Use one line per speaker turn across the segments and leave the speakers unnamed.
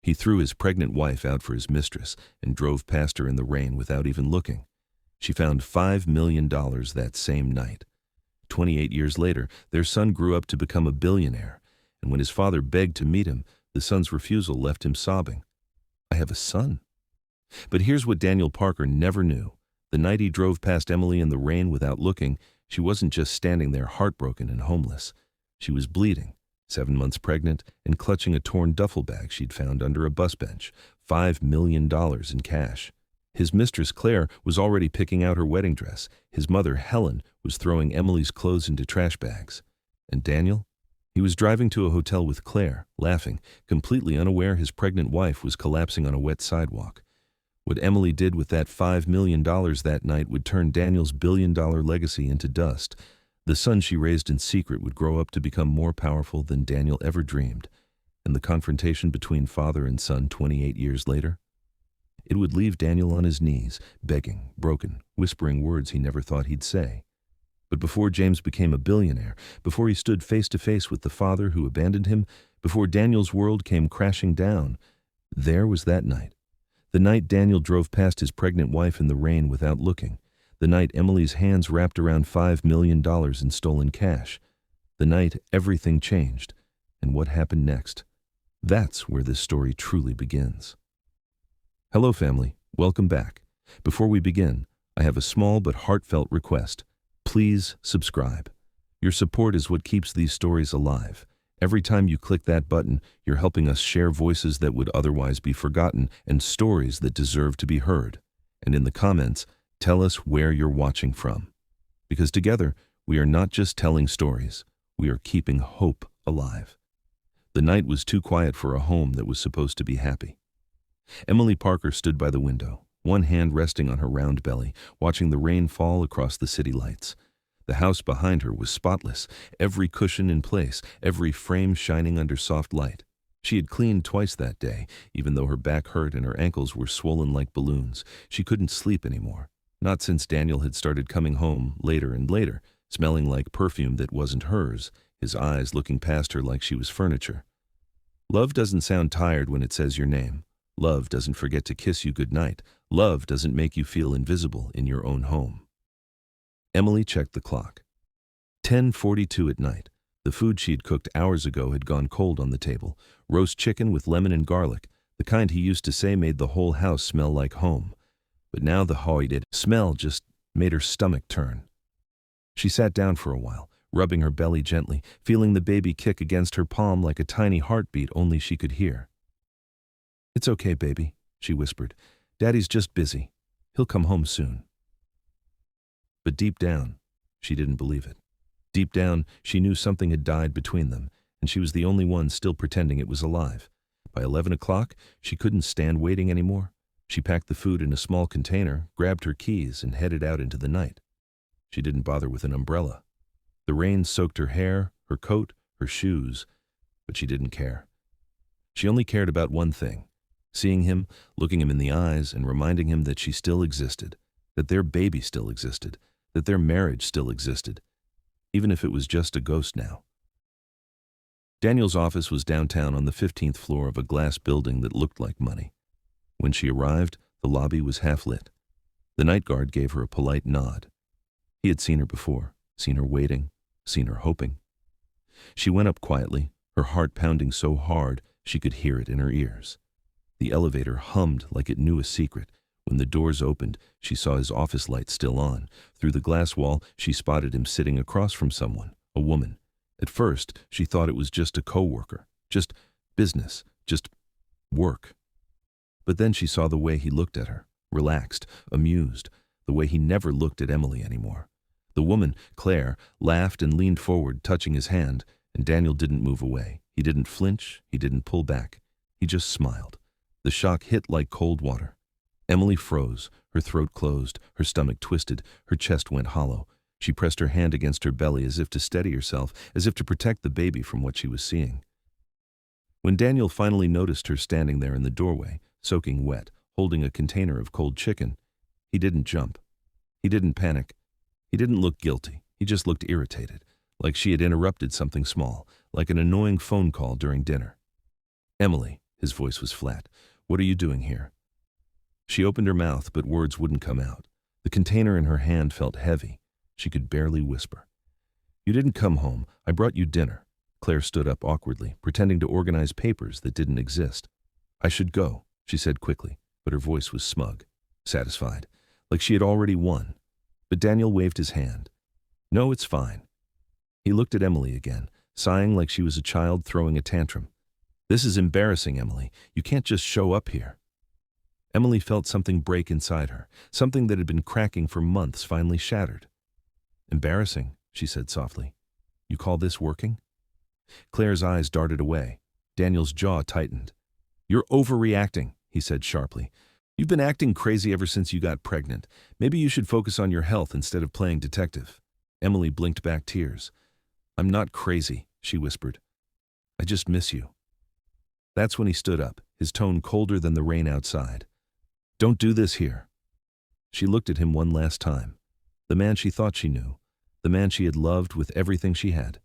He threw his pregnant wife out for his mistress and drove past her in the rain without even looking. She found $5 million that same night. 28 years later, their son grew up to become a billionaire, and when his father begged to meet him, the son's refusal left him sobbing. "I have a son." But here's what Daniel Parker never knew. The night he drove past Emily in the rain without looking, she wasn't just standing there heartbroken and homeless. She was bleeding, 7 months pregnant, and clutching a torn duffel bag she'd found under a bus bench, $5 million in cash. His mistress, Claire, was already picking out her wedding dress. His mother, Helen, was throwing Emily's clothes into trash bags. And Daniel? He was driving to a hotel with Claire, laughing, completely unaware his pregnant wife was collapsing on a wet sidewalk. What Emily did with that $5 million that night would turn Daniel's billion-dollar legacy into dust. The son she raised in secret would grow up to become more powerful than Daniel ever dreamed. And the confrontation between father and son 28 years later? It would leave Daniel on his knees, begging, broken, whispering words he never thought he'd say. But before James became a billionaire, before he stood face to face with the father who abandoned him, before Daniel's world came crashing down, there was that night. The night Daniel drove past his pregnant wife in the rain without looking. The night Emily's hands wrapped around $5 million in stolen cash. The night everything changed. And what happened next? That's where this story truly begins. Hello, family. Welcome back. Before we begin, I have a small but heartfelt request. Please subscribe. Your support is what keeps these stories alive. Every time you click that button, you're helping us share voices that would otherwise be forgotten and stories that deserve to be heard. And in the comments, tell us where you're watching from. Because together, we are not just telling stories, we are keeping hope alive. The night was too quiet for a home that was supposed to be happy. Emily Parker stood by the window, one hand resting on her round belly, watching the rain fall across the city lights. The house behind her was spotless, every cushion in place, every frame shining under soft light. She had cleaned twice that day, even though her back hurt and her ankles were swollen like balloons. She couldn't sleep anymore, not since Daniel had started coming home later and later, smelling like perfume that wasn't hers, his eyes looking past her like she was furniture. Love doesn't sound tired when it says your name. Love doesn't forget to kiss you goodnight. Love doesn't make you feel invisible in your own home. Emily checked the clock. 10:42 at night. The food she'd cooked hours ago had gone cold on the table. Roast chicken with lemon and garlic, the kind he used to say made the whole house smell like home. But now the haunted smell just made her stomach turn. She sat down for a while, rubbing her belly gently, feeling the baby kick against her palm like a tiny heartbeat only she could hear. "It's okay, baby," she whispered. "Daddy's just busy. He'll come home soon." But deep down, she didn't believe it. Deep down, she knew something had died between them, and she was the only one still pretending it was alive. By 11 o'clock, she couldn't stand waiting anymore. She packed the food in a small container, grabbed her keys, and headed out into the night. She didn't bother with an umbrella. The rain soaked her hair, her coat, her shoes, but she didn't care. She only cared about one thing: seeing him, looking him in the eyes, and reminding him that she still existed, that their baby still existed, that their marriage still existed, even if it was just a ghost now. Daniel's office was downtown on the 15th floor of a glass building that looked like money. When she arrived, the lobby was half lit. The night guard gave her a polite nod. He had seen her before, seen her waiting, seen her hoping. She went up quietly, her heart pounding so hard she could hear it in her ears. The elevator hummed like it knew a secret. When the doors opened, she saw his office light still on. Through the glass wall, she spotted him sitting across from someone, a woman. At first, she thought it was just a coworker, just business, just work. But then she saw the way he looked at her, relaxed, amused, the way he never looked at Emily anymore. The woman, Claire, laughed and leaned forward, touching his hand, and Daniel didn't move away. He didn't flinch, he didn't pull back. He just smiled. The shock hit like cold water. Emily froze, her throat closed, her stomach twisted, her chest went hollow. She pressed her hand against her belly as if to steady herself, as if to protect the baby from what she was seeing. When Daniel finally noticed her standing there in the doorway, soaking wet, holding a container of cold chicken, he didn't jump. He didn't panic. He didn't look guilty. He just looked irritated, like she had interrupted something small, like an annoying phone call during dinner. "Emily," His voice was flat. "What are you doing here?" She opened her mouth, but words wouldn't come out. The container in her hand felt heavy. She could barely whisper. "You didn't come home. I brought you dinner." Claire stood up awkwardly, pretending to organize papers that didn't exist. "I should go," she said quickly, but her voice was smug, satisfied, like she had already won. But Daniel waved his hand. "No, it's fine." He looked at Emily again, sighing like she was a child throwing a tantrum. "This is embarrassing, Emily. You can't just show up here." Emily felt something break inside her, something that had been cracking for months finally shattered. "Embarrassing," she said softly. "You call this working?" Claire's eyes darted away. Daniel's jaw tightened. "You're overreacting," he said sharply. "You've been acting crazy ever since you got pregnant. Maybe you should focus on your health instead of playing detective." Emily blinked back tears. "I'm not crazy," she whispered. "I just miss you." That's when he stood up, his tone colder than the rain outside. "Don't do this here." She looked at him one last time. The man she thought she knew. The man she had loved with everything she had.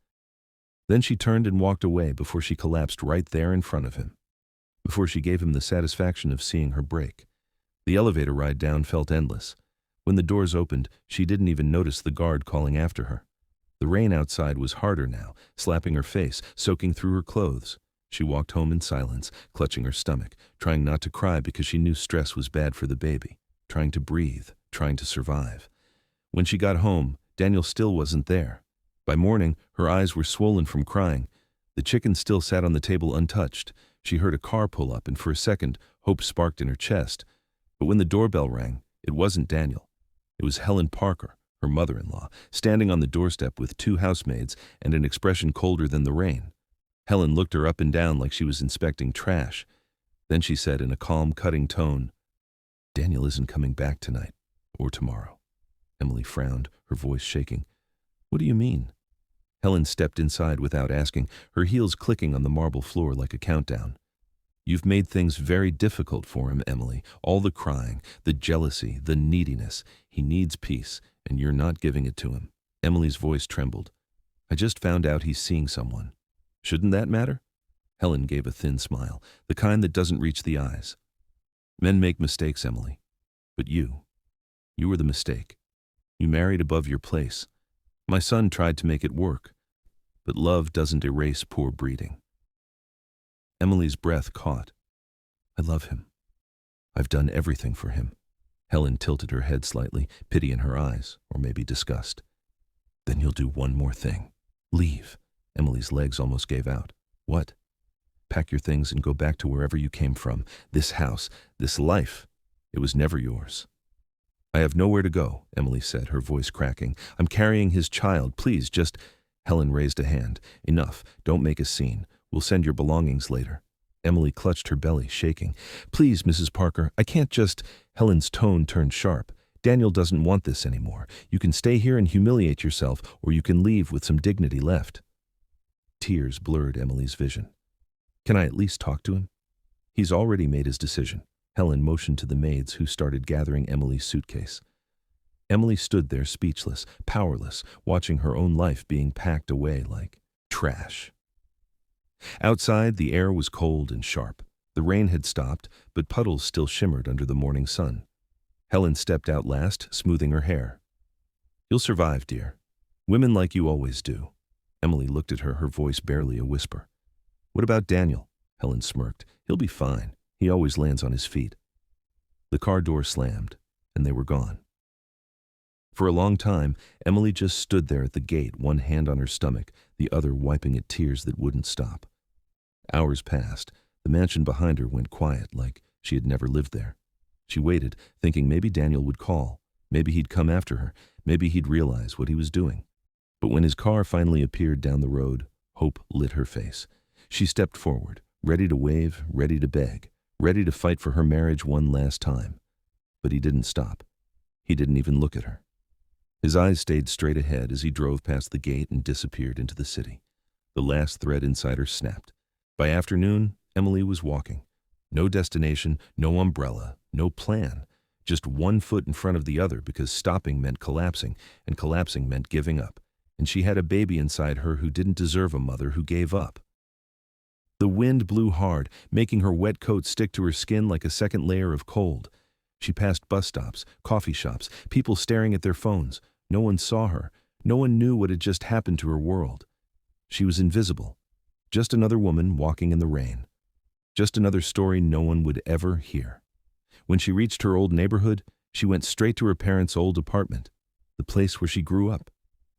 Then she turned and walked away before she collapsed right there in front of him. Before she gave him the satisfaction of seeing her break. The elevator ride down felt endless. When the doors opened, she didn't even notice the guard calling after her. The rain outside was harder now, slapping her face, soaking through her clothes. She walked home in silence, clutching her stomach, trying not to cry because she knew stress was bad for the baby, trying to breathe, trying to survive. When she got home, Daniel still wasn't there. By morning, her eyes were swollen from crying. The chicken still sat on the table untouched. She heard a car pull up, and for a second, hope sparked in her chest. But when the doorbell rang, it wasn't Daniel. It was Helen Parker, her mother-in-law, standing on the doorstep with 2 housemaids and an expression colder than the rain. Helen looked her up and down like she was inspecting trash. Then she said in a calm, cutting tone, "Daniel isn't coming back tonight or tomorrow." Emily frowned, her voice shaking. "What do you mean?" Helen stepped inside without asking, her heels clicking on the marble floor like a countdown. "You've made things very difficult for him, Emily. All the crying, the jealousy, the neediness. He needs peace, and you're not giving it to him." Emily's voice trembled. "I just found out he's seeing someone. Shouldn't that matter?" Helen gave a thin smile, the kind that doesn't reach the eyes. "Men make mistakes, Emily. But you were the mistake. You married above your place. My son tried to make it work. But love doesn't erase poor breeding." Emily's breath caught. "I love him. I've done everything for him." Helen tilted her head slightly, pity in her eyes, or maybe disgust. "Then you'll do one more thing. Leave." Emily's legs almost gave out. "What?" "Pack your things and go back to wherever you came from. This house, this life, it was never yours." "I have nowhere to go," Emily said, her voice cracking. "I'm carrying his child. Please, just—" Helen raised a hand. "Enough. Don't make a scene. We'll send your belongings later." Emily clutched her belly, shaking. "Please, Mrs. Parker, I can't just—" Helen's tone turned sharp. "Daniel doesn't want this anymore. You can stay here and humiliate yourself, or you can leave with some dignity left." Tears blurred Emily's vision. "Can I at least talk to him?" "He's already made his decision." Helen motioned to the maids, who started gathering Emily's suitcase. Emily stood there speechless, powerless, watching her own life being packed away like trash. Outside, the air was cold and sharp. The rain had stopped, but puddles still shimmered under the morning sun. Helen stepped out last, smoothing her hair. "You'll survive, dear. Women like you always do." Emily looked at her, her voice barely a whisper. "What about Daniel?" Helen smirked. "He'll be fine. He always lands on his feet." The car door slammed, and they were gone. For a long time, Emily just stood there at the gate, one hand on her stomach, the other wiping at tears that wouldn't stop. Hours passed. The mansion behind her went quiet, like she had never lived there. She waited, thinking maybe Daniel would call. Maybe he'd come after her. Maybe he'd realize what he was doing. But when his car finally appeared down the road, hope lit her face. She stepped forward, ready to wave, ready to beg, ready to fight for her marriage one last time. But he didn't stop. He didn't even look at her. His eyes stayed straight ahead as he drove past the gate and disappeared into the city. The last thread inside her snapped. By afternoon, Emily was walking. No destination, no umbrella, no plan. Just one foot in front of the other, because stopping meant collapsing, and collapsing meant giving up. And she had a baby inside her who didn't deserve a mother who gave up. The wind blew hard, making her wet coat stick to her skin like a second layer of cold. She passed bus stops, coffee shops, people staring at their phones. No one saw her. No one knew what had just happened to her world. She was invisible. Just another woman walking in the rain. Just another story no one would ever hear. When she reached her old neighborhood, she went straight to her parents' old apartment, the place where she grew up,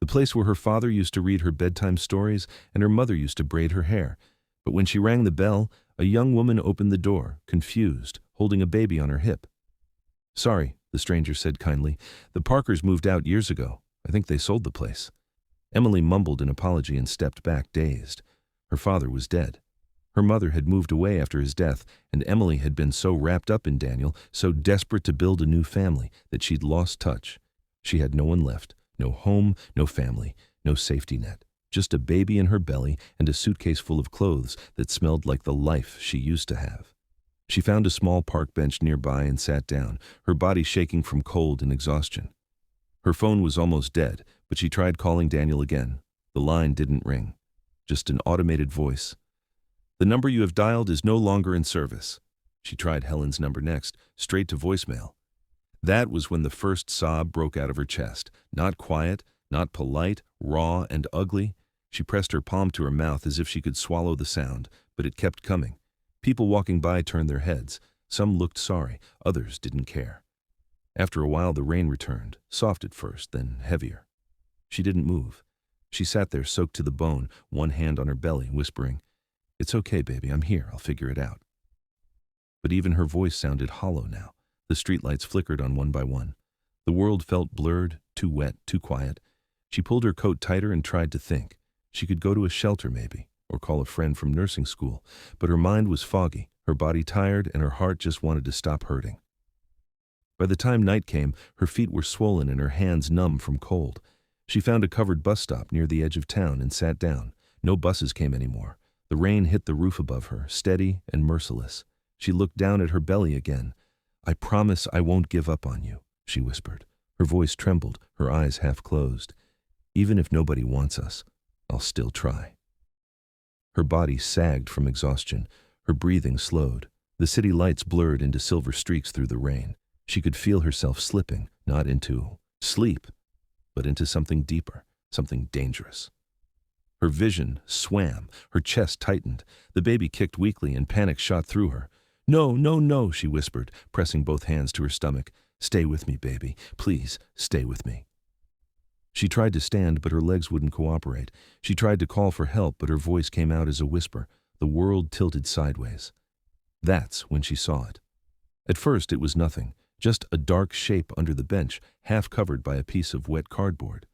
the place where her father used to read her bedtime stories and her mother used to braid her hair. But when she rang the bell, a young woman opened the door, confused, holding a baby on her hip. "Sorry," the stranger said kindly. "The Parkers moved out years ago. I think they sold the place." Emily mumbled an apology and stepped back, dazed. Her father was dead. Her mother had moved away after his death, and Emily had been so wrapped up in Daniel, so desperate to build a new family, that she'd lost touch. She had no one left, no home, no family, no safety net. Just a baby in her belly and a suitcase full of clothes that smelled like the life she used to have. She found a small park bench nearby and sat down, her body shaking from cold and exhaustion. Her phone was almost dead, but she tried calling Daniel again. The line didn't ring. Just an automated voice. "The number you have dialed is no longer in service." She tried Helen's number next, straight to voicemail. That was when the first sob broke out of her chest. Not quiet, not polite, raw and ugly. She pressed her palm to her mouth as if she could swallow the sound, but it kept coming. People walking by turned their heads. Some looked sorry, others didn't care. After a while the rain returned, soft at first, then heavier. She didn't move. She sat there soaked to the bone, one hand on her belly, whispering, "It's okay, baby, I'm here, I'll figure it out." But even her voice sounded hollow now. The streetlights flickered on one by one. The world felt blurred, too wet, too quiet. She pulled her coat tighter and tried to think. She could go to a shelter maybe, or call a friend from nursing school, but her mind was foggy, her body tired, and her heart just wanted to stop hurting. By the time night came, her feet were swollen and her hands numb from cold. She found a covered bus stop near the edge of town and sat down. No buses came anymore. The rain hit the roof above her, steady and merciless. She looked down at her belly again. "I promise I won't give up on you," she whispered. Her voice trembled, her eyes half closed. "Even if nobody wants us, I'll still try." Her body sagged from exhaustion. Her breathing slowed. The city lights blurred into silver streaks through the rain. She could feel herself slipping, not into sleep, but into something deeper, something dangerous. Her vision swam, her chest tightened. The baby kicked weakly and panic shot through her. "No, no, no," she whispered, pressing both hands to her stomach. "Stay with me, baby. Please, stay with me." She tried to stand, but her legs wouldn't cooperate. She tried to call for help, but her voice came out as a whisper. The world tilted sideways. That's when she saw it. At first it was nothing, just a dark shape under the bench, half covered by a piece of wet cardboard.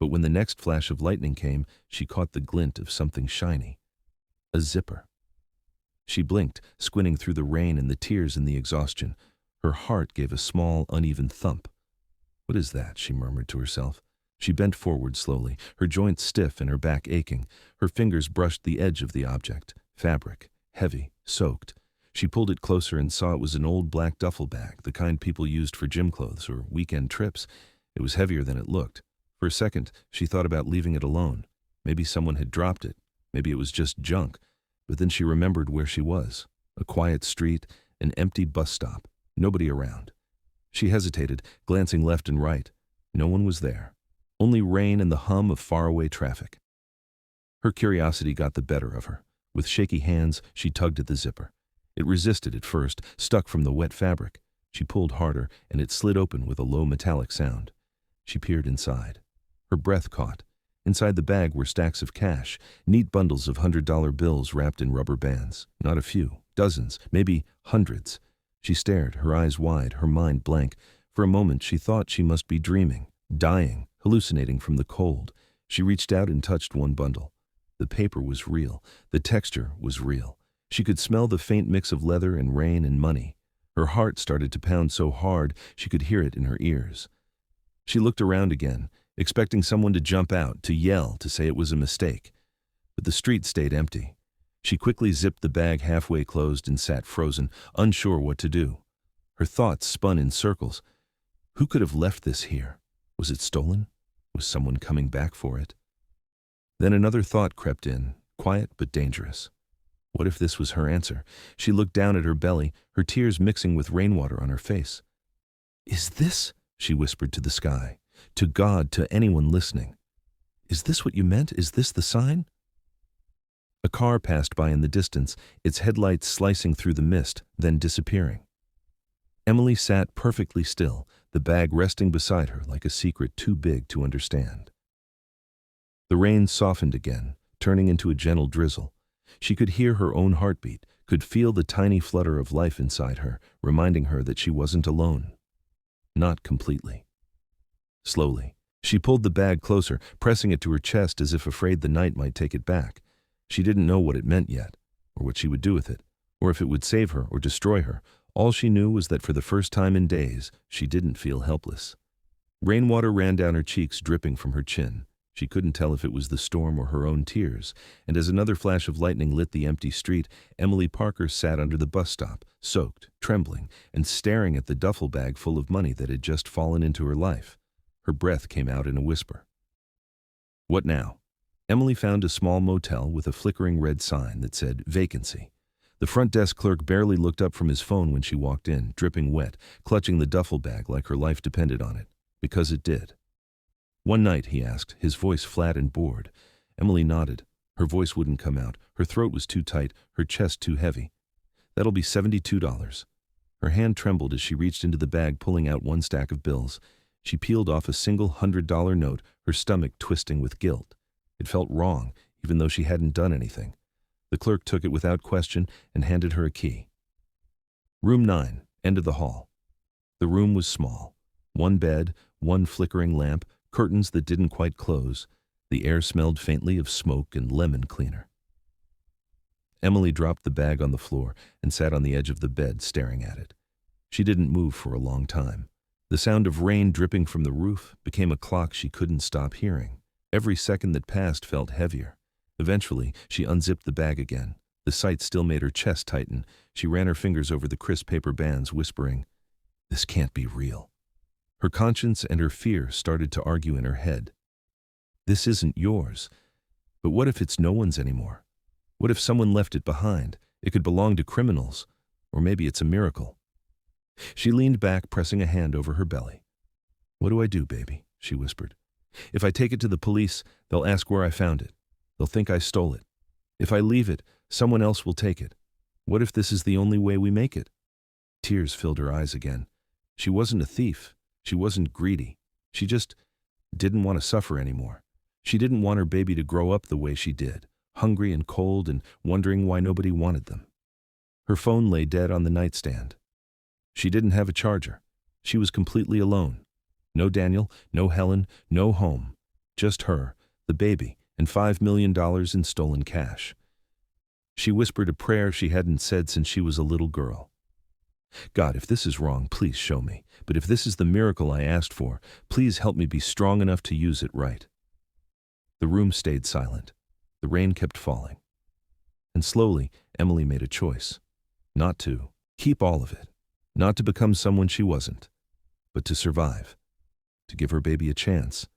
But when the next flash of lightning came, she caught the glint of something shiny. A zipper. She blinked, squinting through the rain and the tears and the exhaustion. Her heart gave a small, uneven thump. "What is that?" she murmured to herself. She bent forward slowly, her joints stiff and her back aching. Her fingers brushed the edge of the object. Fabric, heavy, soaked. She pulled it closer and saw it was an old black duffel bag, the kind people used for gym clothes or weekend trips. It was heavier than it looked. For a second, she thought about leaving it alone. Maybe someone had dropped it. Maybe it was just junk. But then she remembered where she was. A quiet street, an empty bus stop, nobody around. She hesitated, glancing left and right. No one was there. Only rain and the hum of faraway traffic. Her curiosity got the better of her. With shaky hands, she tugged at the zipper. It resisted at first, stuck from the wet fabric. She pulled harder, and it slid open with a low metallic sound. She peered inside. Her breath caught. Inside the bag were stacks of cash, neat bundles of $100 bills wrapped in rubber bands. Not a few, dozens, maybe hundreds. She stared, her eyes wide, her mind blank. For a moment she thought she must be dreaming, dying, hallucinating from the cold. She reached out and touched one bundle. The paper was real. The texture was real. She could smell the faint mix of leather and rain and money. Her heart started to pound so hard she could hear it in her ears. She looked around again, expecting someone to jump out, to yell, to say it was a mistake. But the street stayed empty. She quickly zipped the bag halfway closed and sat frozen, unsure what to do. Her thoughts spun in circles. Who could have left this here? Was it stolen? Was someone coming back for it? Then another thought crept in, quiet but dangerous. What if this was her answer? She looked down at her belly, her tears mixing with rainwater on her face. "Is this," she whispered to the sky, to God, to anyone listening, "is this what you meant? Is this the sign?" A car passed by in the distance, its headlights slicing through the mist, then disappearing. Emily sat perfectly still, the bag resting beside her like a secret too big to understand. The rain softened again, turning into a gentle drizzle. She could hear her own heartbeat, could feel the tiny flutter of life inside her, reminding her that she wasn't alone. Not completely. Slowly, she pulled the bag closer, pressing it to her chest as if afraid the night might take it back. She didn't know what it meant yet, or what she would do with it, or if it would save her or destroy her. All she knew was that for the first time in days, she didn't feel helpless. Rainwater ran down her cheeks, dripping from her chin. She couldn't tell if it was the storm or her own tears, and as another flash of lightning lit the empty street, Emily Parker sat under the bus stop, soaked, trembling, and staring at the duffel bag full of money that had just fallen into her life. Her breath came out in a whisper. What now? Emily found a small motel with a flickering red sign that said vacancy. The front desk clerk barely looked up from his phone when she walked in, dripping wet, clutching the duffel bag like her life depended on it, because it did. "One night?" he asked, his voice flat and bored. Emily nodded. Her voice wouldn't come out. Her throat was too tight, her chest too heavy. "That'll be $72. Her hand trembled as she reached into the bag, pulling out one stack of bills. She peeled off a single $100 note, her stomach twisting with guilt. It felt wrong, even though she hadn't done anything. The clerk took it without question and handed her a key. Room 9, end of the hall. The room was small. One bed, one flickering lamp, curtains that didn't quite close. The air smelled faintly of smoke and lemon cleaner. Emily dropped the bag on the floor and sat on the edge of the bed, staring at it. She didn't move for a long time. The sound of rain dripping from the roof became a clock she couldn't stop hearing. Every second that passed felt heavier. Eventually, she unzipped the bag again. The sight still made her chest tighten. She ran her fingers over the crisp paper bands, whispering, "This can't be real." Her conscience and her fear started to argue in her head. This isn't yours. But what if it's no one's anymore? What if someone left it behind? It could belong to criminals. Or maybe it's a miracle. She leaned back, pressing a hand over her belly. "What do I do, baby?" she whispered. "If I take it to the police, they'll ask where I found it. They'll think I stole it. If I leave it, someone else will take it. What if this is the only way we make it?" Tears filled her eyes again. She wasn't a thief. She wasn't greedy. She just didn't want to suffer anymore. She didn't want her baby to grow up the way she did, hungry and cold and wondering why nobody wanted them. Her phone lay dead on the nightstand. She didn't have a charger. She was completely alone. No Daniel, no Helen, no home. Just her, the baby, and $5 million in stolen cash. She whispered a prayer she hadn't said since she was a little girl. "God, if this is wrong, please show me. But if this is the miracle I asked for, please help me be strong enough to use it right." The room stayed silent. The rain kept falling. And slowly, Emily made a choice. Not to keep all of it. Not to become someone she wasn't. But to survive. To give her baby a chance.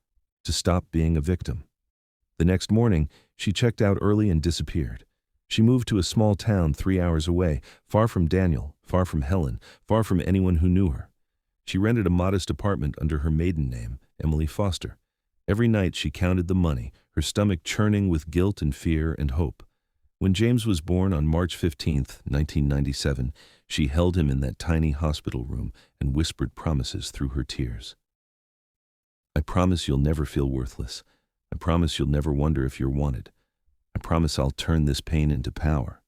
To stop being a victim. The next morning, she checked out early and disappeared. She moved to a small town 3 hours away, far from Daniel, far from Helen, far from anyone who knew her. She rented a modest apartment under her maiden name, Emily Foster. Every night she counted the money, her stomach churning with guilt and fear and hope. When James was born on March 15, 1997, she held him in that tiny hospital room and whispered promises through her tears. "I promise you'll never feel worthless. I promise you'll never wonder if you're wanted. I promise I'll turn this pain into power."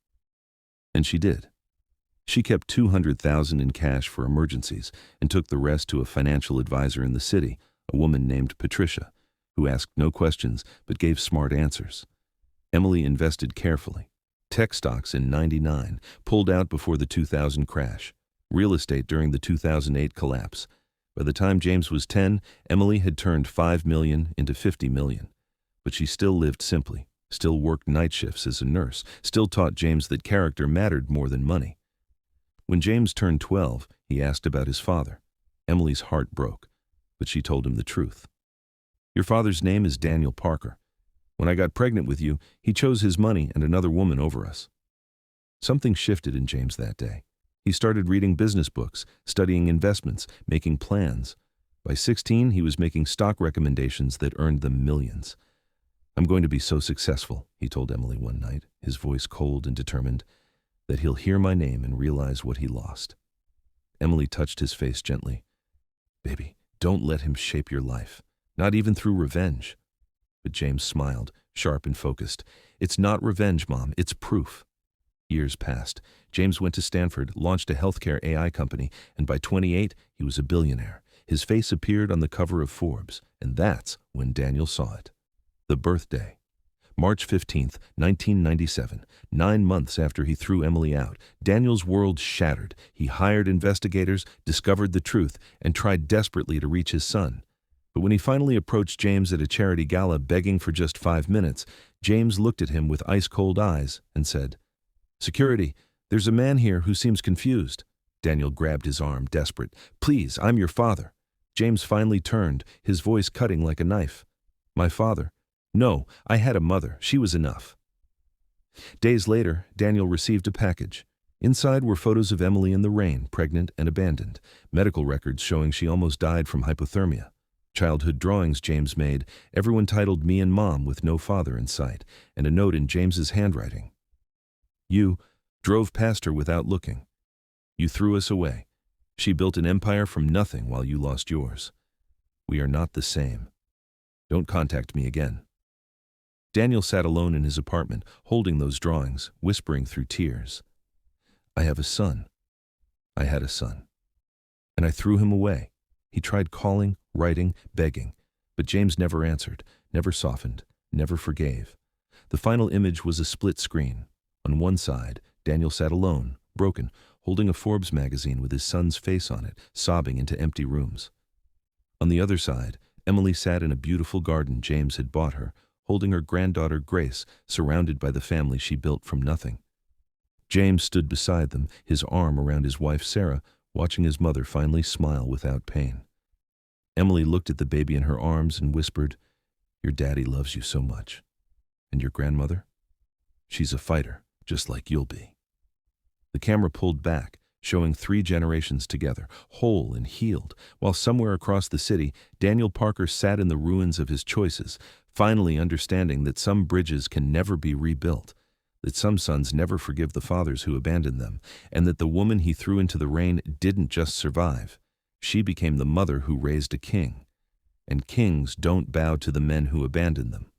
And she did. She kept $200,000 in cash for emergencies and took the rest to a financial advisor in the city, a woman named Patricia, who asked no questions but gave smart answers. Emily invested carefully. Tech stocks in '99, pulled out before the 2000 crash. Real estate during the 2008 collapse. By the time James was 10, Emily had turned $5 million into $50 million. But she still lived simply, still worked night shifts as a nurse, still taught James that character mattered more than money. When James turned 12, he asked about his father. Emily's heart broke, but she told him the truth. "Your father's name is Daniel Parker. When I got pregnant with you, he chose his money and another woman over us." Something shifted in James that day. He started reading business books, studying investments, making plans. By 16, he was making stock recommendations that earned them millions. "I'm going to be so successful," he told Emily one night, his voice cold and determined, "that he'll hear my name and realize what he lost." Emily touched his face gently. "Baby, don't let him shape your life, not even through revenge." But James smiled, sharp and focused. "It's not revenge, Mom, it's proof." Years passed. James went to Stanford, launched a healthcare AI company, and by 28, he was a billionaire. His face appeared on the cover of Forbes, and that's when Daniel saw it. The birthday. March 15th, 1997, 9 months after he threw Emily out, Daniel's world shattered. He hired investigators, discovered the truth, and tried desperately to reach his son. But when he finally approached James at a charity gala begging for just 5 minutes, James looked at him with ice-cold eyes and said, "Security, there's a man here who seems confused." Daniel grabbed his arm, desperate. "Please, I'm your father." James finally turned, his voice cutting like a knife. "My father? No, I had a mother. She was enough." Days later, Daniel received a package. Inside were photos of Emily in the rain, pregnant and abandoned, medical records showing she almost died from hypothermia, childhood drawings James made, everyone titled "Me and Mom" with no father in sight, and a note in James's handwriting. "You drove past her without looking. You threw us away. She built an empire from nothing while you lost yours. We are not the same. Don't contact me again." Daniel sat alone in his apartment, holding those drawings, whispering through tears. "I have a son. I had a son. And I threw him away." He tried calling, writing, begging, but James never answered, never softened, never forgave. The final image was a split screen. On one side, Daniel sat alone, broken, holding a Forbes magazine with his son's face on it, sobbing into empty rooms. On the other side, Emily sat in a beautiful garden James had bought her, holding her granddaughter Grace, surrounded by the family she built from nothing. James stood beside them, his arm around his wife Sarah, watching his mother finally smile without pain. Emily looked at the baby in her arms and whispered, "Your daddy loves you so much. And your grandmother? She's a fighter, just like you'll be." The camera pulled back, showing 3 generations together, whole and healed, while somewhere across the city, Daniel Parker sat in the ruins of his choices, finally understanding that some bridges can never be rebuilt, that some sons never forgive the fathers who abandoned them, and that the woman he threw into the rain didn't just survive. She became the mother who raised a king. And kings don't bow to the men who abandon them.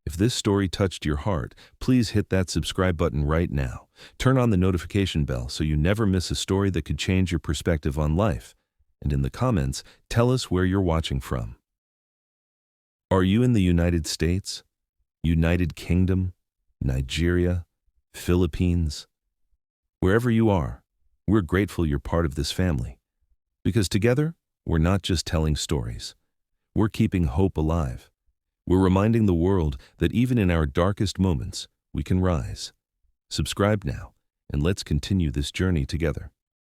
If this story touched your heart, please hit that subscribe button right now. Turn on the notification bell so you never miss a story that could change your perspective on life. And in the comments, tell us where you're watching from. Are you in the United States, United Kingdom, Nigeria, Philippines? Wherever you are, we're grateful you're part of this family. Because together, we're not just telling stories. We're keeping hope alive. We're reminding the world that even in our darkest moments, we can rise. Subscribe now, and let's continue this journey together.